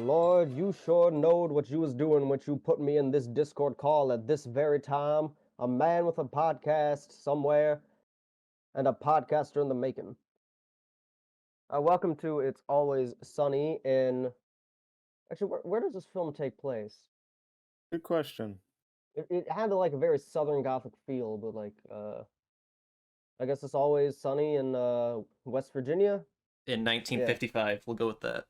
Lord, you sure knowed what you was doing when you put me in this Discord call at this very time. A man with a podcast somewhere and a podcaster in the making. Welcome to It's Always Sunny in. Actually, where does this film take place? Good question. It had like a very Southern Gothic feel, but I guess it's always sunny in West Virginia. In Yeah, 1955. We'll go with that.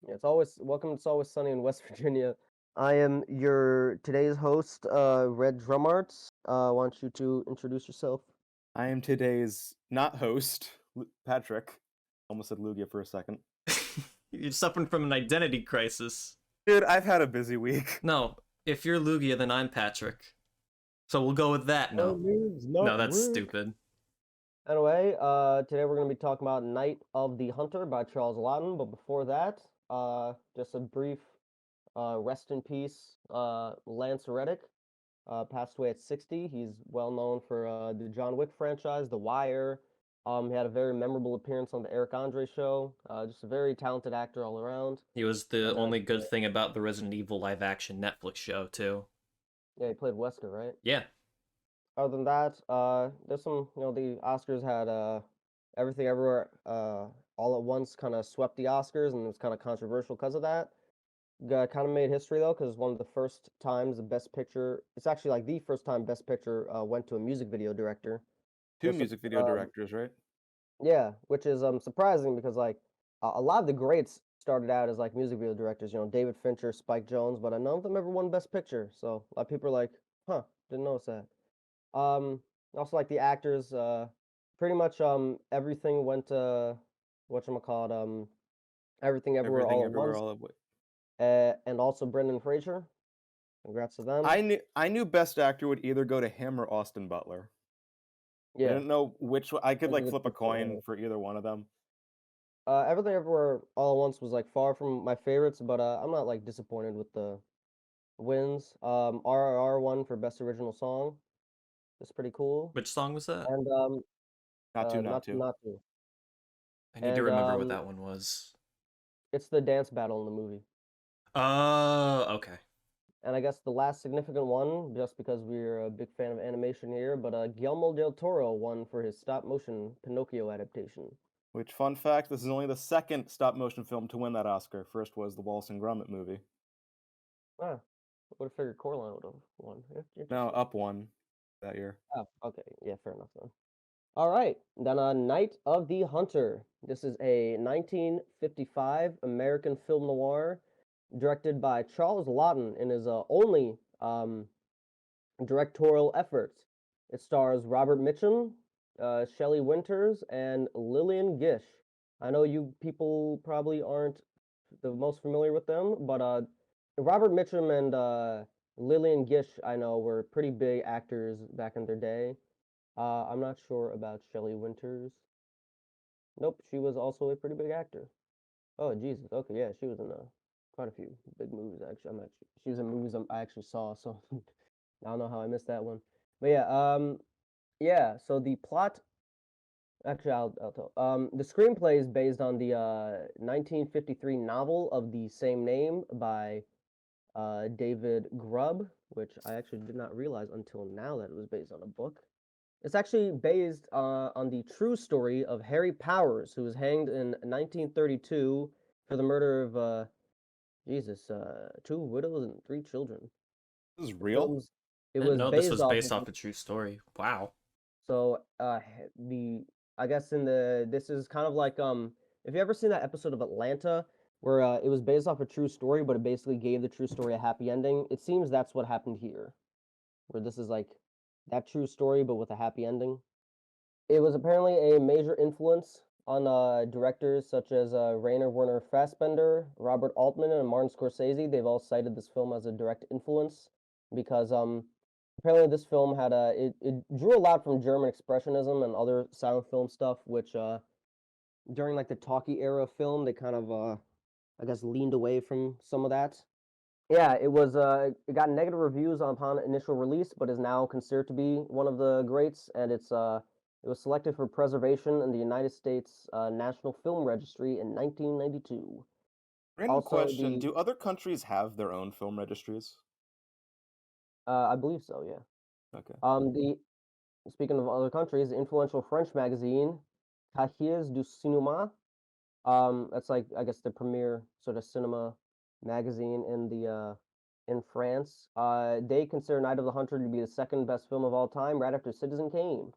yeah, it's always welcome. It's always sunny in West Virginia. I am your today's host, Red Drumarts. Want you to introduce yourself? I am today's not host, Patrick. Almost said Lugia for a second. You're suffering from an identity crisis. Dude, I've had a busy week. No, if you're Lugia, then I'm Patrick. So we'll go with that. No, that's stupid. Anyway, today we're going to be talking about Night of the Hunter by Charles Laughton. But before that, just a brief rest in peace. Lance Reddick passed away at 60. He's well known for the John Wick franchise, The Wire. He had a very memorable appearance on the Eric Andre show. Just a very talented actor all around. He was the only good thing about the Resident Evil live action Netflix show, too. Yeah, he played Wesker, right? Yeah. Other than that, there's some, the Oscars had Everything Everywhere all at once kind of swept the Oscars, and it was kind of controversial because of that. Kind of made history though, because it's one of the first times the Best Picture. It's actually like the first time Best Picture went to a music video director. Two music video directors, right? Yeah, which is surprising because like a lot of the greats started out as like music video directors. David Fincher, Spike Jonze, but none of them ever won Best Picture. So a lot of people are like, "Huh, didn't notice that." Also like the actors, pretty much everything went to whatchamacallit, Everything Everywhere All at Once. And also Brendan Fraser. Congrats to them. I knew Best Actor would either go to him or Austin Butler. I Yeah, didn't know which one. I could Those are like the flip a two coin for either one of them. Everything Everywhere All at Once was like far from my favorites, but I'm not like disappointed with the wins. RRR won for Best Original Song. It's pretty cool. Which song was that? And Not to. Not to. I need to And remember what that one was. it's the dance battle in the movie. Oh, okay. And I guess the last significant one, just because we're a big fan of animation here, but Guillermo del Toro won for his stop-motion Pinocchio adaptation. Which, fun fact, this is only the second stop-motion film to win that Oscar. First was the Wallace and Gromit movie. Ah, would have figured Coraline would have won. No, Up won that year. Oh, okay. Yeah, fair enough then. All right. Then Night of the Hunter. This is a 1955 American film noir directed by Charles Laughton in his only directorial effort. It stars Robert Mitchum, Shelley Winters, and Lillian Gish. I know you people probably aren't the most familiar with them, but Robert Mitchum and Lillian Gish, I know, were pretty big actors back in their day. I'm not sure about Shelley Winters. Nope, she was also a pretty big actor. Oh, Jesus. Okay, yeah, she was in quite a few big movies, actually. She was in movies I actually saw, so I don't know how I missed that one. But yeah, so the plot, actually, I'll tell. The screenplay is based on the 1953 novel of the same name by David Grubb, which I actually did not realize until now that it was based on a book. It's actually based on the true story of Harry Powers, who was hanged in 1932 for the murder of, two widows and three children. This is real? It I was didn't know based this was off based of, off a true story. Wow. so I guess this is kind of like if you ever seen that episode of Atlanta where it was based off a true story, but it basically gave the true story a happy ending. It seems that's what happened here, where this is like that true story but with a happy ending. It was apparently a major influence on directors such as Rainer Werner Fassbinder, Robert Altman, and Martin Scorsese. They've all cited this film as a direct influence because apparently this film had it drew a lot from German expressionism and other silent film stuff, which during like the talkie era of film they kind of I guess leaned away from some of that. Yeah, it got negative reviews upon initial release, but is now considered to be one of the greats, and it was selected for preservation in the United States National Film Registry in 1992. Random Also, question: do other countries have their own film registries? I believe so, yeah. Okay. The Speaking of other countries, the influential French magazine Cahiers du Cinéma, that's like I guess the premier sort of cinema magazine in France. They consider Night of the Hunter to be the second best film of all time, right after Citizen Kane.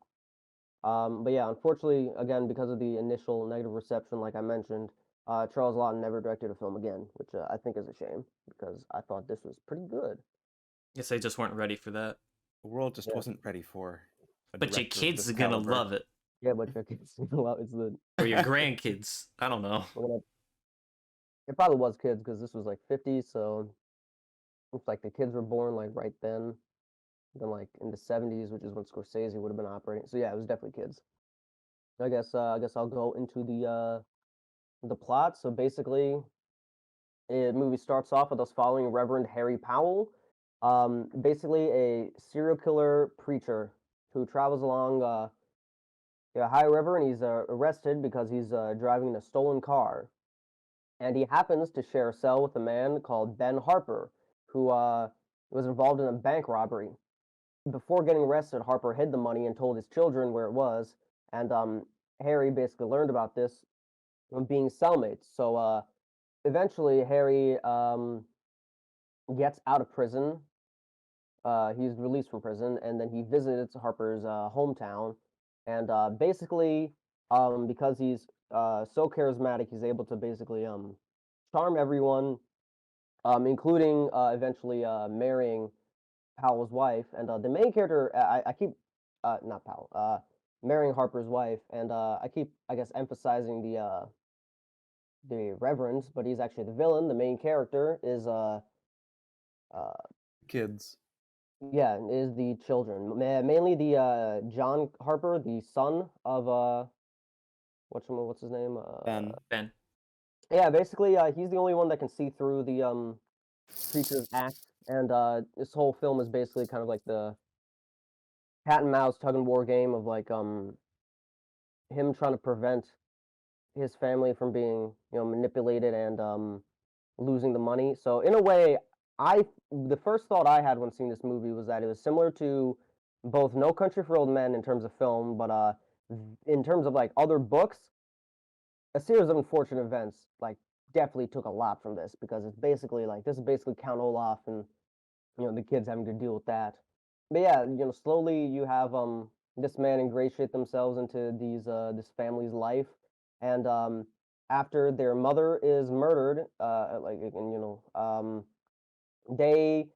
But yeah, unfortunately, again, because of the initial negative reception, like I mentioned, Charles Lawton never directed a film again, which I think is a shame because I thought this was pretty good. Guess they just weren't ready for that. The world just Yeah. wasn't ready for a But your director of kids this are gonna caliber. love it. Yeah, but it's the Or your grandkids. I don't know. it probably was kids because this was like 50, so it's like the kids were born like right then like in the 70s, which is when Scorsese would have been operating. So yeah, it was definitely kids. I guess I'll go into the plot. So basically, the movie starts off with us following Reverend Harry Powell, basically a serial killer preacher who travels along the High River, and he's arrested because he's driving in a stolen car. And he happens to share a cell with a man called Ben Harper, who was involved in a bank robbery. Before getting arrested, Harper hid the money and told his children where it was, and Harry basically learned about this from being cellmates. So eventually, Harry gets out of prison. He's released from prison, and then he visits Harper's hometown, and basically, because he's so charismatic, he's able to basically charm everyone, including eventually marrying Powell's wife. And the main character, I keep not Powell, marrying Harper's wife, and I keep, I guess, emphasizing the Reverend, but he's actually the villain. The main character is Kids. yeah, is the children, mainly the John Harper, the son of what's his name? Ben. Yeah, basically, he's the only one that can see through the creature's act, and this whole film is basically kind of like the cat and mouse tug and war game of like him trying to prevent his family from being manipulated and losing the money. So in a way, the first thought I had when seeing this movie was that it was similar to both No Country for Old Men in terms of film, but in terms of like other books, A Series of Unfortunate Events like definitely took a lot from this because it's basically like this is basically Count Olaf and the kids having to deal with that. But yeah, slowly you have this man ingratiate themselves into this family's life, and after their mother is murdered, like and they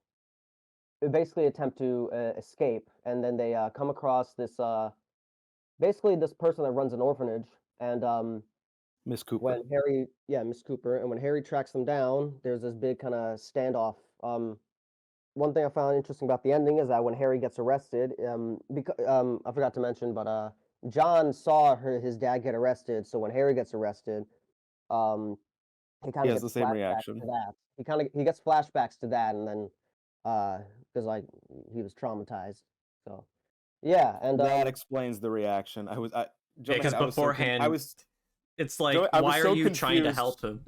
basically attempt to escape, and then they come across this basically this person that runs an orphanage, and Miss Cooper. Miss Cooper, and when Harry tracks them down, there's this big kind of standoff. One thing I found interesting about the ending is that when Harry gets arrested, because I forgot to mention, but John saw his dad get arrested, so when Harry gets arrested, he kind of has gets the same flashbacks reaction. to that. He gets flashbacks to that, and then because like he was traumatized. So yeah, and that explains the reaction. Because beforehand, it's like, why are you trying to help him?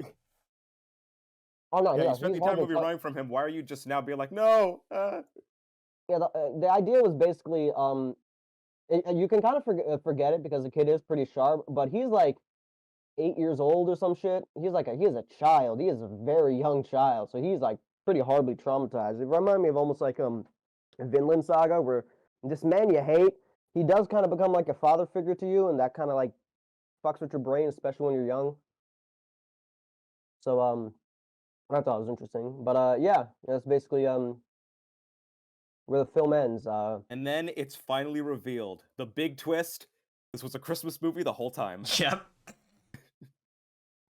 Oh no, yeah, yeah, you spent the entire movie running from him. Why are you just now being like, no? Yeah, the idea was basically you can kind of forget it because the kid is pretty sharp, but he's like 8 years old or some shit. He is a child. He is a very young child, so he's like pretty horribly traumatized. It reminded me of almost like Vinland Saga, where this man you hate, he does kind of become like a father figure to you, and that kind of like fucks with your brain, especially when you're young. So I thought it was interesting, but yeah, that's basically where the film ends. And then it's finally revealed. The big twist. This was a Christmas movie the whole time. Yep.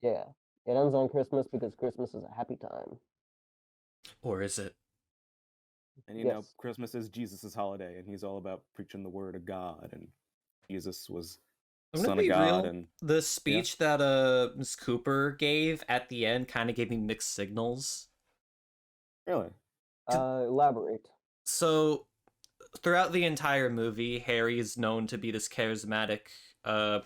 Yeah. It ends on Christmas because Christmas is a happy time. Or is it? And you know, Christmas is Jesus' holiday, and he's all about preaching the word of God, and Jesus was the Son of God. And the speech that Miss Cooper gave at the end kind of gave me mixed signals. Really? Elaborate. So, throughout the entire movie, Harry is known to be this charismatic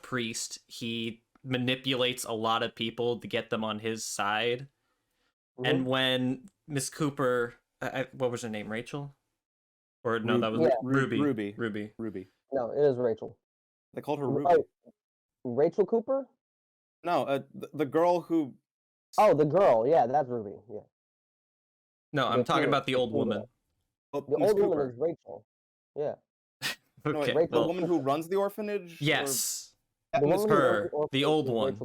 priest. He manipulates a lot of people to get them on his side. And when Miss Cooper, what was her name, Rachel? Or no, that was Ruby. Ruby. No, it is Rachel. They called her Ruby. Oh, Rachel Cooper? No, the girl who. Oh, the girl. Yeah, that's Ruby. Yeah. No, I'm talking about the old woman. Oh, the old woman is Rachel. Yeah. Okay. No, the woman who runs the orphanage? Yes. Miss Her, the old one.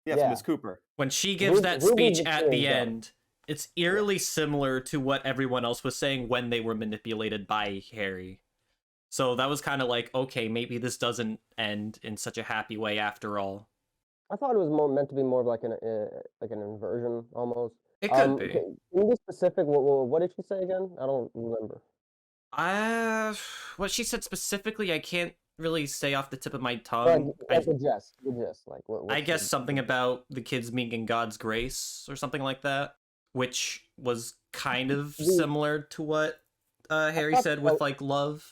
Yes, Miss Cooper. When she gives that speech at the end, it's eerily similar to what everyone else was saying when they were manipulated by Harry. So that was kind of like, okay, maybe this doesn't end in such a happy way after all. I thought it was meant to be more of like an inversion almost. It could be. Can you be specific? What did she say again? I don't remember. What she said specifically, I can't really say off the tip of my tongue. Like a gist. Like I guess something about the kids being in God's grace or something like that, which was kind of similar to what Harry said with like love.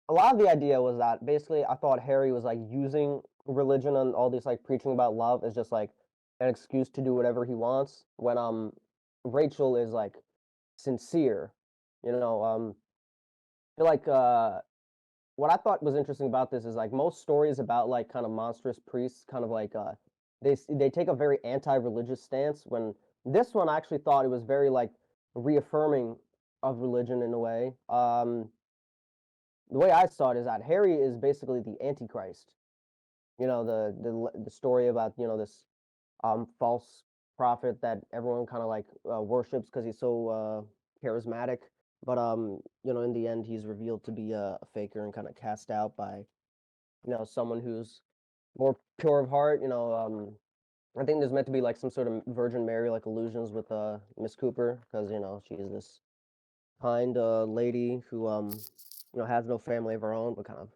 A lot of the idea was that basically I thought Harry was like using religion and all this like preaching about love as just like an excuse to do whatever he wants, when Rachel is like sincere, you know. I feel like what I thought was interesting about this is like most stories about like kind of monstrous priests kind of like they take a very anti-religious stance, when this one I actually thought it was very like reaffirming of religion in a way. The way I saw it is that Harry is basically the Antichrist. You know, the story about, you know, this false prophet that everyone kind of like worships because he's so charismatic. But you know, in the end, he's revealed to be a faker and kind of cast out by, you know, someone who's more pure of heart. You know, I think there's meant to be like some sort of Virgin Mary like illusions with Miss Cooper, because you know she's this kind lady who you know has no family of her own, but kind of.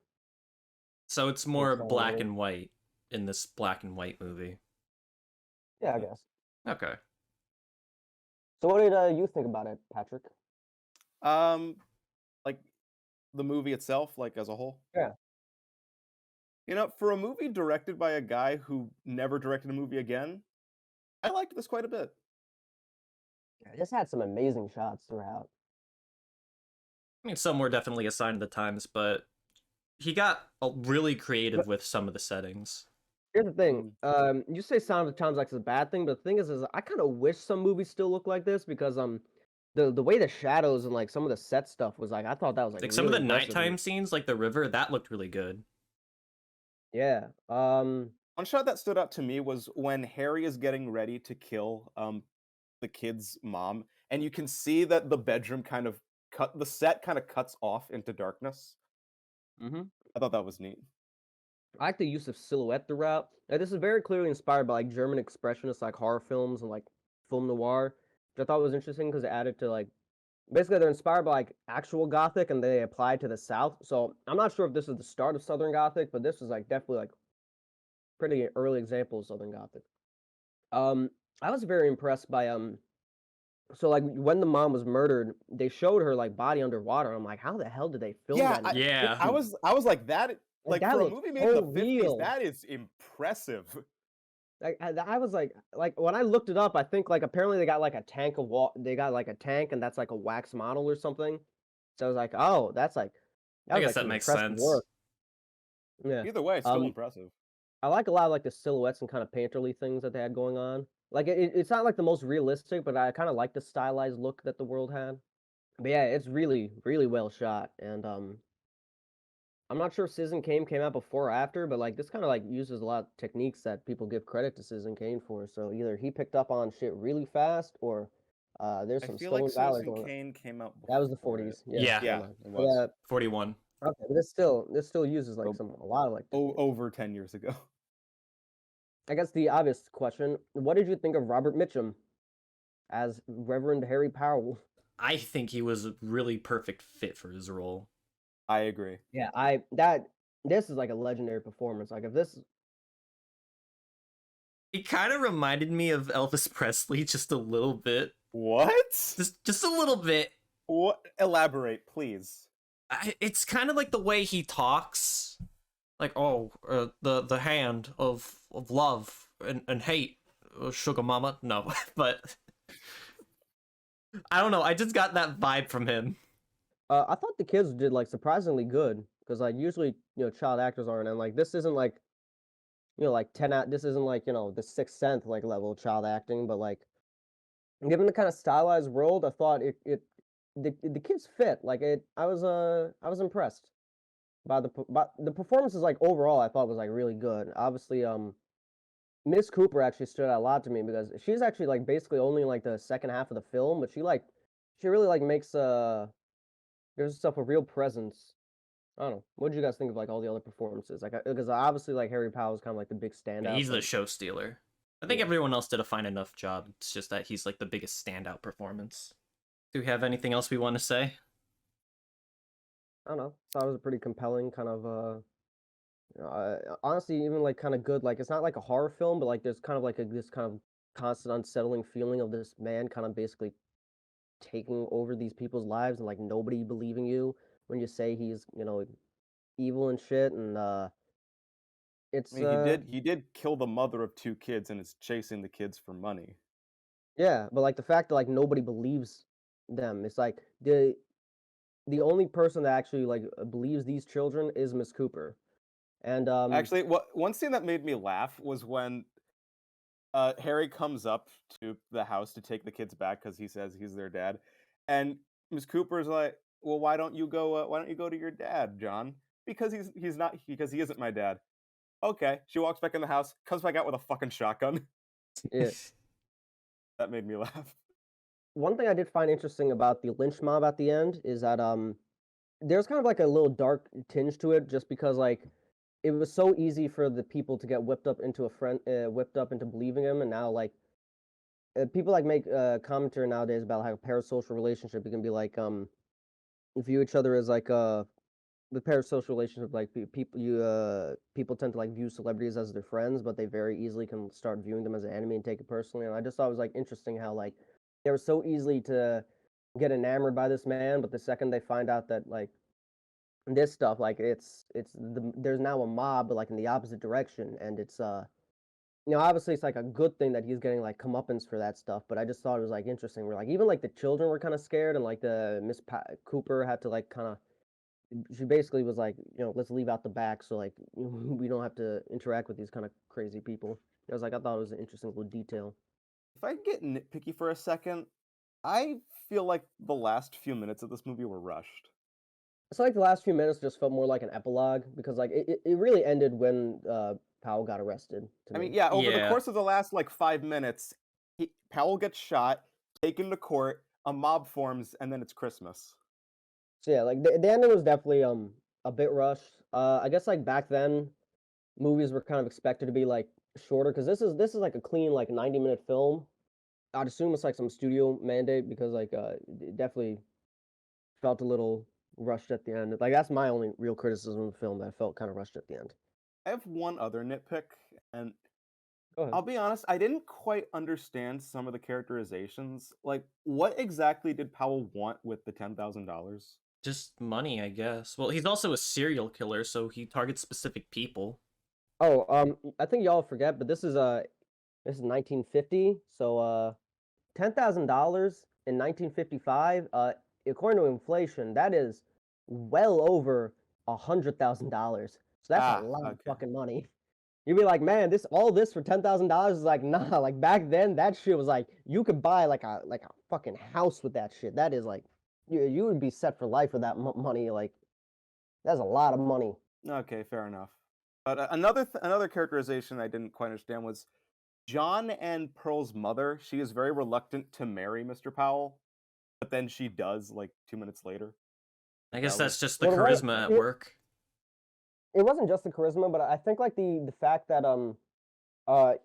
So it's more black and white in this black and white movie. Yeah, I guess. Okay. So what did you think about it, Patrick? Like the movie itself, like as a whole. Yeah. You know, for a movie directed by a guy who never directed a movie again, I liked this quite a bit. Yeah, this had some amazing shots throughout. I mean, some were definitely a sign of the times, but he got really creative with some of the settings. Here's the thing. You say sign of the times like it's a bad thing, but the thing is I kind of wish some movies still look like this, because the way the shadows and like some of the set stuff was like, I thought that was like some of the nighttime scenes, like the river, that looked really good. Yeah. One shot that stood out to me was when Harry is getting ready to kill the kid's mom, and you can see that the bedroom kind of cuts off into darkness. I thought that was neat. I like the use of silhouette throughout. This is very clearly inspired by like German expressionists, like horror films and like film noir, which I thought was interesting because it added to like, basically they're inspired by like actual Gothic and they apply to the South. So I'm not sure if this is the start of Southern Gothic, but this is like definitely like pretty early example of Southern Gothic. I was very impressed by so like when the mom was murdered, they showed her like body underwater. I'm like, how the hell did they film that? I was like that. Like for a movie made in the 50s, that is impressive. I was like when I looked it up, I think like apparently they got like a tank of they got like a tank, and that's like a wax model or something. So I was like, oh, that's like I guess that makes sense. Work. Yeah. Either way, it's still impressive. I like a lot of like the silhouettes and kind of painterly things that they had going on. Like it's not like the most realistic, but I kind of like the stylized look that the world had. But yeah, it's really, really well shot, and I'm not sure if Citizen Kane came out before or after, but like this kind of like uses a lot of techniques that people give credit to Citizen Kane for. So either he picked up on shit really fast, or there's some stolen valor going on. Citizen Kane came out before. That was the 40s. Yeah, it was. 41. Okay, but this still uses like a lot of like over 10 years ago. I guess the obvious question: what did you think of Robert Mitchum as Reverend Harry Powell? I think he was a really perfect fit for his role. I agree. Yeah, this is like a legendary performance. Like if this, he kind of reminded me of Elvis Presley just a little bit. What? Just a little bit. What? Elaborate, please. It's kind of like the way he talks, like the hand of love and hate, sugar mama. No, but I don't know. I just got that vibe from him. I thought the kids did like surprisingly good because like usually child actors aren't, and like this isn't like like this isn't like the Sixth Sense like level of child acting, but like given the kind of stylized world, I thought the kids fit like it. I was impressed by the performances like overall. I thought was like really good. Obviously, Miss Cooper actually stood out a lot to me because she's actually like basically only in like the second half of the film, but she really like makes gives herself a real presence. I don't know. What did you guys think of like all the other performances? Like, because obviously like Harry Powell is kind of like the big standout. He's the show stealer. I think everyone else did a fine enough job. It's just that he's like the biggest standout performance. Do we have anything else we want to say? I don't know. So it was a pretty compelling kind of honestly even like kind of good. Like it's not like a horror film, but like there's kind of like this kind of constant unsettling feeling of this man kind of basically taking over these people's lives and like nobody believing you when you say he's evil and shit. And it's I mean, he did kill the mother of 2 kids and is chasing the kids for money. yeah, but like the fact that like nobody believes them, it's like the only person that actually like believes these children is Miss Cooper. And Actually, one scene that made me laugh was when Harry comes up to the house to take the kids back because he says he's their dad, and Miss Cooper's like, "Well, why don't you go? Why don't you go to your dad, John? Because he's not because he isn't my dad." Okay, she walks back in the house, comes back out with a fucking shotgun. yeah. That made me laugh. One thing I did find interesting about the lynch mob at the end is that there's kind of like a little dark tinge to it, just because like it was so easy for the people to get whipped up into believing him, and now like people like make commentary nowadays about how a parasocial relationship, you can be like view each other as like the parasocial relationship, like people tend to like view celebrities as their friends, but they very easily can start viewing them as an enemy and take it personally. And I just thought it was like interesting how like they were so easily to get enamored by this man, but the second they find out that like this stuff, like there's now a mob, but like in the opposite direction, and it's obviously it's like a good thing that he's getting like comeuppance for that stuff. But I just thought it was like interesting. Where like even like the children were kind of scared, and like the Cooper had to like kind of she basically was like, let's leave out the back so like we don't have to interact with these kind of crazy people. I was like, I thought it was an interesting little detail. If I get nitpicky for a second, I feel like the last few minutes of this movie were rushed. It's like the last few minutes just felt more like an epilogue because like it really ended when Powell got arrested. I mean, yeah, over the Yeah. course of the last like 5 minutes, Powell gets shot, taken to court, a mob forms, and then it's Christmas. So yeah, like the ending was definitely a bit rushed. I guess like back then, movies were kind of expected to be like shorter because this is like a clean like 90-minute film. I'd assume it's like some studio mandate because like it definitely felt a little rushed at the end. Like that's my only real criticism of the film, that I felt kind of rushed at the end. I have one other nitpick, and Go ahead. I'll be honest, I didn't quite understand some of the characterizations. Like, what exactly did Powell want with the $10,000? Just money, I guess. Well, he's also a serial killer, so he targets specific people. Oh, I think y'all forget, but this is 1950, so $10,000 in 1955, according to inflation, that is well over $100,000. So that's a lot of fucking money. You'd be like, man, all this for $10,000 is like, nah. Like back then, that shit was like you could buy like a fucking house with that shit. That is like, you would be set for life with that money. Like, that's a lot of money. Okay, fair enough. But another characterization I didn't quite understand was John and Pearl's mother. She is very reluctant to marry Mr. Powell, but then she does like 2 minutes later. I guess That that's was- just the Well, right, charisma at work. It wasn't just the charisma, but I think like the fact that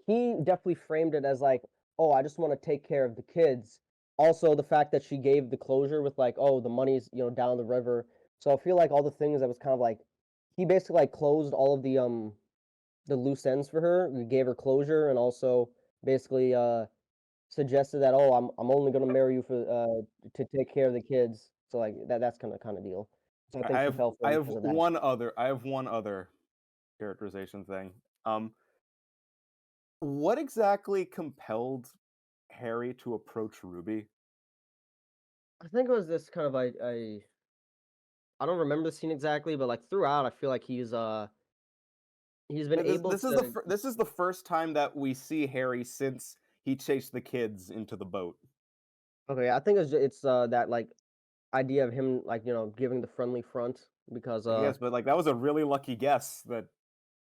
he definitely framed it as like, oh, I just want to take care of the kids. Also, the fact that she gave the closure with like, oh, the money's down the river. So I feel like all the things that was kind of like he basically like closed all of the loose ends for her. He gave her closure and also basically suggested that, oh, I'm only gonna marry you for to take care of the kids. So like that's kind of deal. So I think she fell for I it have because of that. one other characterization thing. What exactly compelled Harry to approach Ruby? I think it was this kind of like I don't remember the scene exactly, but like throughout, I feel like he's been This, able this is to. this is the first time that we see Harry since he chased the kids into the boat. Okay, I think it's that like idea of him like giving the friendly front because Yes, but like that was a really lucky guess that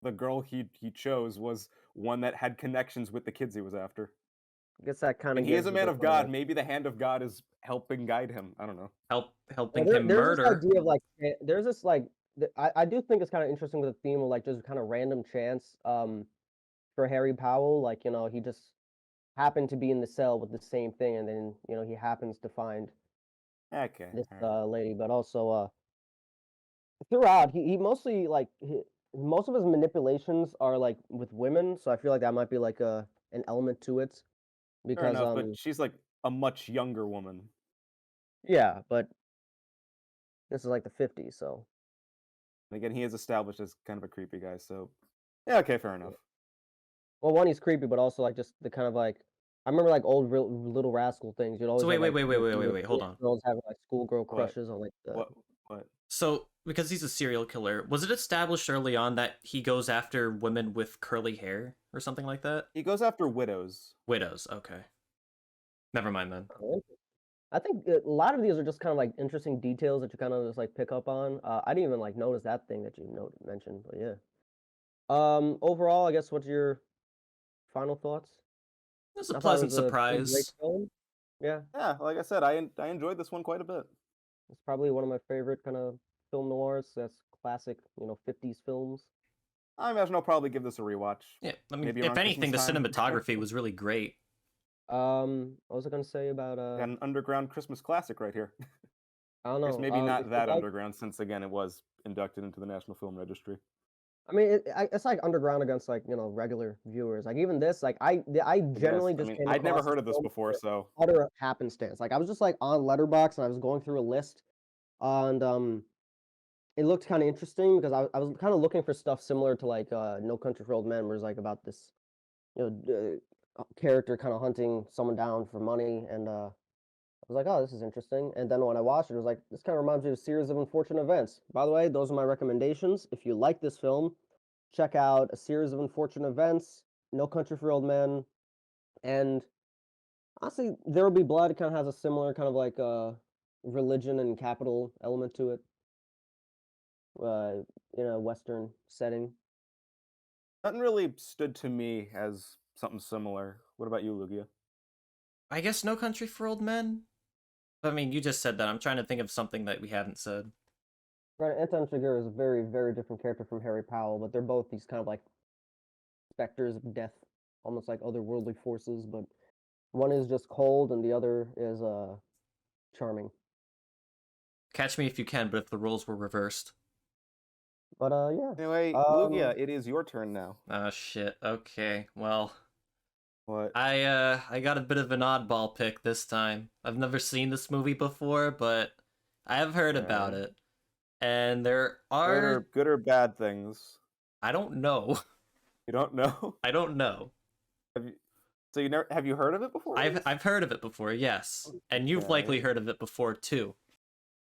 the girl he chose was one that had connections with the kids he was after. I guess that kind And of he is gives a a man bit of God. Maybe the hand of God is helping guide him. I don't know. Helping Well, him there's this murder. idea of like there's this like I do think it's kind of interesting with the theme of like just kind of random chance for Harry Powell, like he just happened to be in the cell with the same thing, and then he happens to find Okay. this All right. lady, but also throughout he mostly like most of his manipulations are like with women, so I feel like that might be like an element to it Fair because enough, but she's like a much younger woman. yeah, but this is like the 50s, so And again, he is established as kind of a creepy guy, so yeah, okay, fair enough. well, one, he's creepy, but also like just the kind of like I remember like old Little Rascal things. You'd always So have wait, like hold on. girls having like schoolgirl What? crushes on like the. What? So, because he's a serial killer, was it established early on that he goes after women with curly hair or something like that? He goes after widows. Widows, okay. Never mind then. I think a lot of these are just kind of like interesting details that you kind of just like pick up on. I didn't even like notice that thing that you mentioned, but yeah. Overall, I guess what's your final thoughts? It was a I thought it pleasant was a pretty great surprise. film. Yeah, Yeah, like I said, I enjoyed this one quite a bit. it's probably one of my favorite kind of film noirs. That's classic, 50s films. I imagine I'll probably give this a rewatch. Yeah, I mean, Maybe if around anything, the Christmas time. cinematography was really great. What was I gonna say about Got an underground Christmas classic right here. I don't I guess know. maybe not it's that like, underground, since again it was inducted into the National Film Registry. I mean, it's like underground against like regular viewers. Like even this, like I generally just came I'd never across heard of this film before, for so utter happenstance. Like I was just like on Letterboxd and I was going through a list, and it looked kind of interesting because I was kind of looking for stuff similar to like No Country for Old Men, where it's like about this character kind of hunting someone down for money, and I was like, oh, this is interesting. And then when I watched it, it was like, this kind of reminds me of a series of unfortunate events. By the way, those are my recommendations. If you like this film, check out A Series of Unfortunate Events, No Country for Old Men, and honestly, There Will Be Blood kind of has a similar kind of like religion and capital element to it in a Western setting. nothing really stood to me as something similar. What about you, Lugia? I guess No Country for Old Men? I mean, you just said that. I'm trying to think of something that we haven't said. Right, Anton Chigurh is a very, very different character from Harry Powell, but they're both these kind of like specters of death, almost like otherworldly forces, but one is just cold and the other is charming. Catch me if you can, but if the roles were reversed. But yeah. Anyway, Lugia, it is your turn now. Oh shit. Okay. Well, What? I got a bit of an oddball pick this time. I've never seen this movie before, but I have heard about it. And there are Good or bad things? I don't know. You don't know? I don't know. So you never have you heard of it before? I've heard of it before, yes. And you've Okay. likely heard of it before too.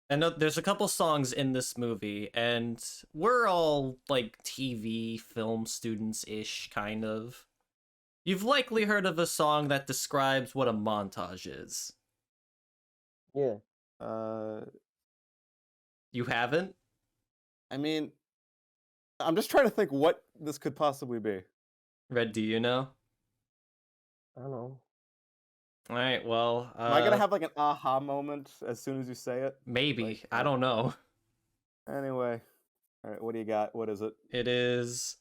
And there's a couple songs in this movie, and we're all like TV, film students-ish, kind of. You've likely heard of a song that describes what a montage is. Yeah. You haven't? I mean, I'm just trying to think what this could possibly be. Red, do you know? I don't know. All right, well, Am I gonna have like an aha moment as soon as you say it? maybe. Like, I don't know. Anyway, all right. What do you got? What is it? It is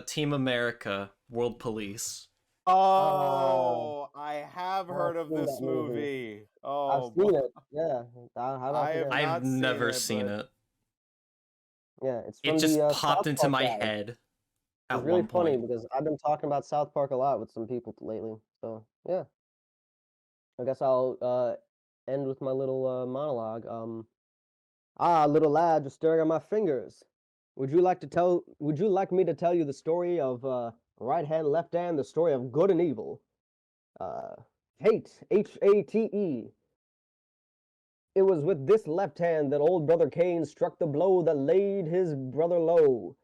Team America, World Police. Oh, I have heard of seen this that movie. movie. I've Oh, seen boy. it. Yeah. I have I've not seen never it, seen but- it. Yeah, it's It from just the popped South into Park my guy. head at It's really one funny point. because I've been talking about South Park a lot with some people lately. So yeah, I guess I'll end with my little monologue. Little lad, just staring at my fingers. Would you like me to tell you the story of right hand, left hand, the story of good and evil? Hate, H-A-T-E. It was with this left hand that old brother Cain struck the blow that laid his brother low.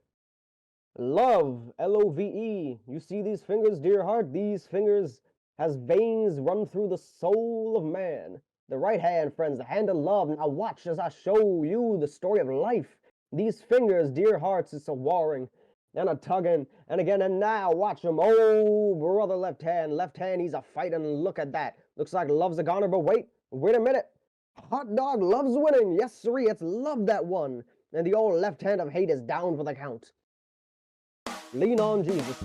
Love, L-O-V-E. You see these fingers, dear heart? These fingers has veins run through the soul of man. The right hand, friends, the hand of love. Now watch as I show you the story of life. These fingers, dear hearts, it's a warring and a tugging, and again, and now watch him. Oh, brother left hand, he's a fighting. Look at that. Looks like love's a goner, but wait a minute. Hot dog loves winning. Yes, sirree, it's love that won. And the old left hand of hate is down for the count. Lean on Jesus.